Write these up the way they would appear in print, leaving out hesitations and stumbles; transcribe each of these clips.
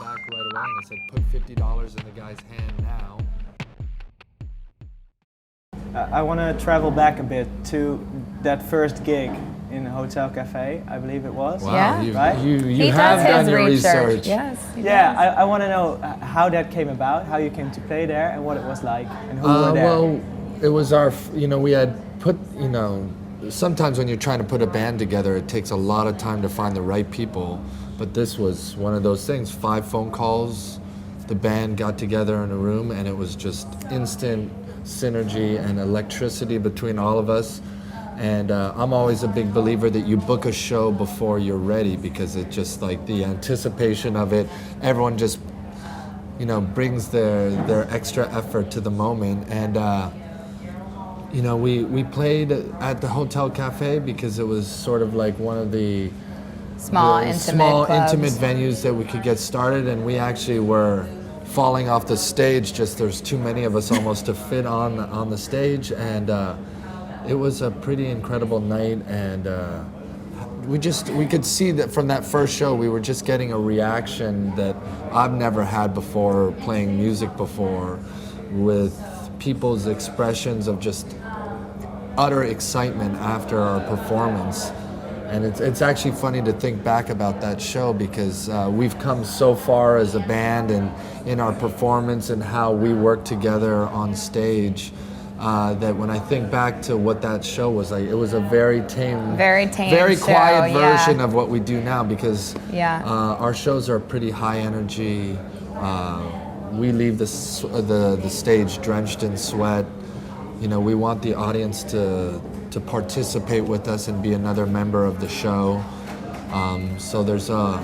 back right away and I said, put $50 in the guy's hand now. I want to travel back a bit to that first gig in Hotel Cafe, I believe it was. Wow, Yeah. Right? you have done your research. Yes. Yeah, I want to know how that came about, how you came to play there, and what it was like, and who were there. Well, it was we had put, sometimes when you're trying to put a band together, it takes a lot of time to find the right people. But this was one of those things, 5 phone calls, the band got together in a room, and it was just instant synergy and electricity between all of us. And I'm always a big believer that you book a show before you're ready, because it just like the anticipation of it, everyone just brings their extra effort to the moment. And we played at the Hotel Cafe because it was sort of like one of the Small intimate venues that we could get started, and we actually were falling off the stage. Just there's too many of us almost to fit on the stage, and it was a pretty incredible night. And we could see that from that first show we were just getting a reaction that I've never had before playing music before, with people's expressions of just utter excitement after our performance. And it's actually funny to think back about that show, because we've come so far as a band and in our performance and how we work together on stage, that when I think back to what that show was like, it was a very quiet quiet version of what we do now, because our shows are pretty high energy. We leave the stage drenched in sweat. We want the audience to participate with us and be another member of the show. So there's a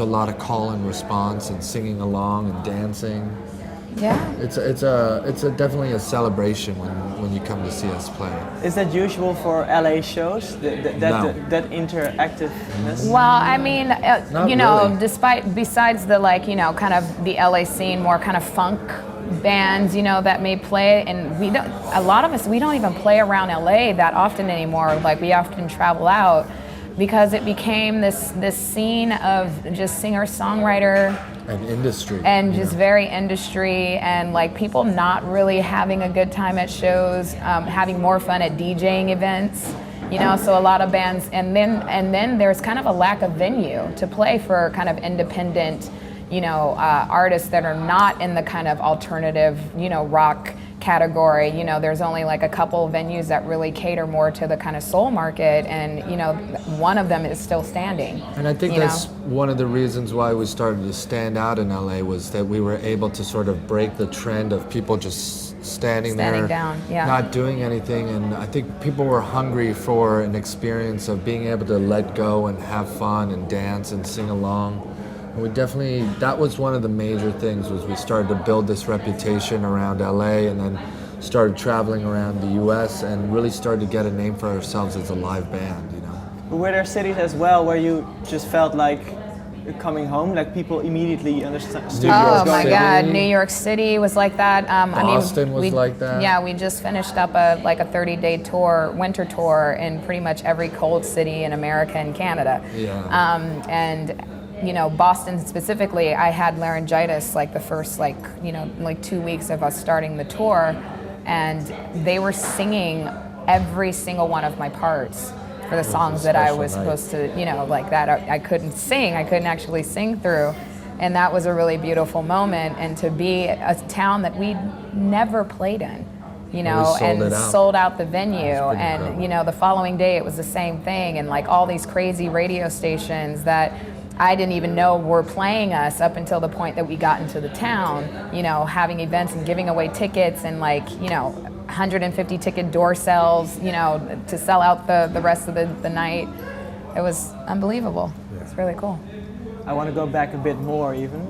lot of call and response and singing along and dancing. Yeah. It's definitely a celebration when you come to see us play. Is that usual for LA shows? No. That interactiveness? Well, I mean, really. besides the kind of the LA scene, more kind of funk bands, that may play, and a lot of us, we don't even play around LA that often anymore. Like, we often travel out because it became this scene of just singer-songwriter and industry, and just very industry, and like people not really having a good time at shows, having more fun at DJing events, so a lot of bands, and then there's kind of a lack of venue to play for kind of independent artists that are not in the kind of alternative, rock category. There's only like a couple venues that really cater more to the kind of soul market, and one of them is still standing. And I think that's one of the reasons why we started to stand out in LA, was that we were able to sort of break the trend of people just standing there down, not doing anything. And I think people were hungry for an experience of being able to let go and have fun and dance and sing along. That was one of the major things, was we started to build this reputation around LA, and then started traveling around the US and really started to get a name for ourselves as a live band, Were there cities as well where you just felt like coming home, like people immediately understood what was Oh going my on? God, New York City was like that. Boston was like that. Yeah, we just finished up a 30-day tour, winter tour, in pretty much every cold city in America and Canada. Yeah. And Boston specifically, I had laryngitis like the first 2 weeks of us starting the tour, and they were singing every single one of my parts for the songs that I was supposed to, that I couldn't sing. I couldn't actually sing through. And that was a really beautiful moment. And to be a town that we'd never played in, sold out the venue. And, the following day it was the same thing. And like all these crazy radio stations that I didn't even know were playing us up until the point that we got into the town, having events and giving away tickets and 150 ticket door sales, to sell out the rest of the night. It was unbelievable. Yeah. It's really cool. I want to go back a bit more even.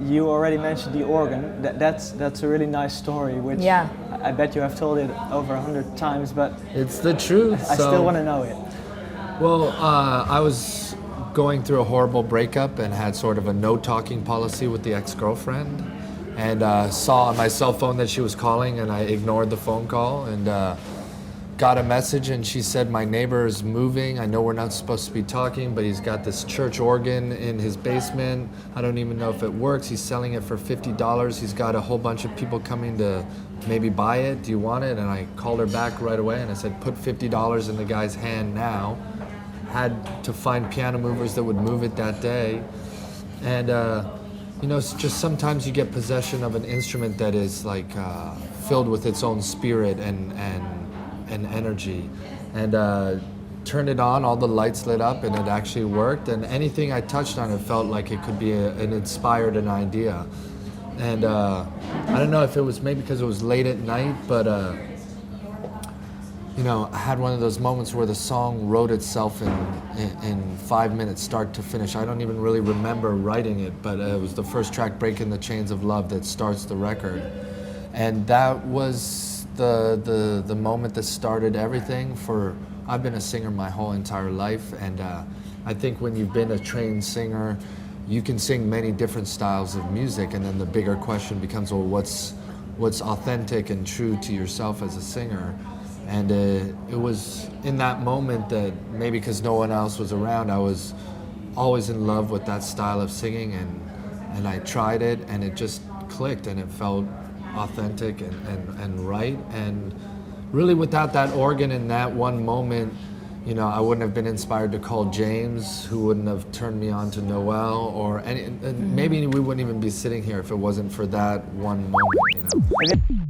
You already mentioned the organ. That's a really nice story, which I bet you have told it over 100 times, but it's the truth. I still want to know it. Well, I was going through a horrible breakup and had sort of a no talking policy with the ex-girlfriend, and saw on my cell phone that she was calling, and I ignored the phone call, and got a message and she said, my neighbor is moving. I know we're not supposed to be talking, but he's got this church organ in his basement. I don't even know if it works. He's selling it for $50. He's got a whole bunch of people coming to maybe buy it. Do you want it? And I called her back right away and I said, put $50 in the guy's hand now. Had to find piano movers that would move it that day. And you know, it's just sometimes you get possession of an instrument that is like filled with its own spirit and energy. And turned it on, all the lights lit up, and it actually worked. And anything I touched on, it felt like it could be inspired an idea. And I don't know if it was maybe because it was late at night, but you know, I had one of those moments where the song wrote itself in 5 minutes, start to finish. I don't even really remember writing it, but it was the first track, Breaking the Chains of Love, that starts the record. And that was the moment that started everything. I've been a singer my whole entire life, and I think when you've been a trained singer, you can sing many different styles of music, and then the bigger question becomes, well, what's authentic and true to yourself as a singer? And it was in that moment that, maybe because no one else was around, I was always in love with that style of singing, and I tried it, and it just clicked, and it felt authentic and right. And really, without that organ in that one moment, you know, I wouldn't have been inspired to call James, who wouldn't have turned me on to Noelle, or maybe we wouldn't even be sitting here if it wasn't for that one moment, you know.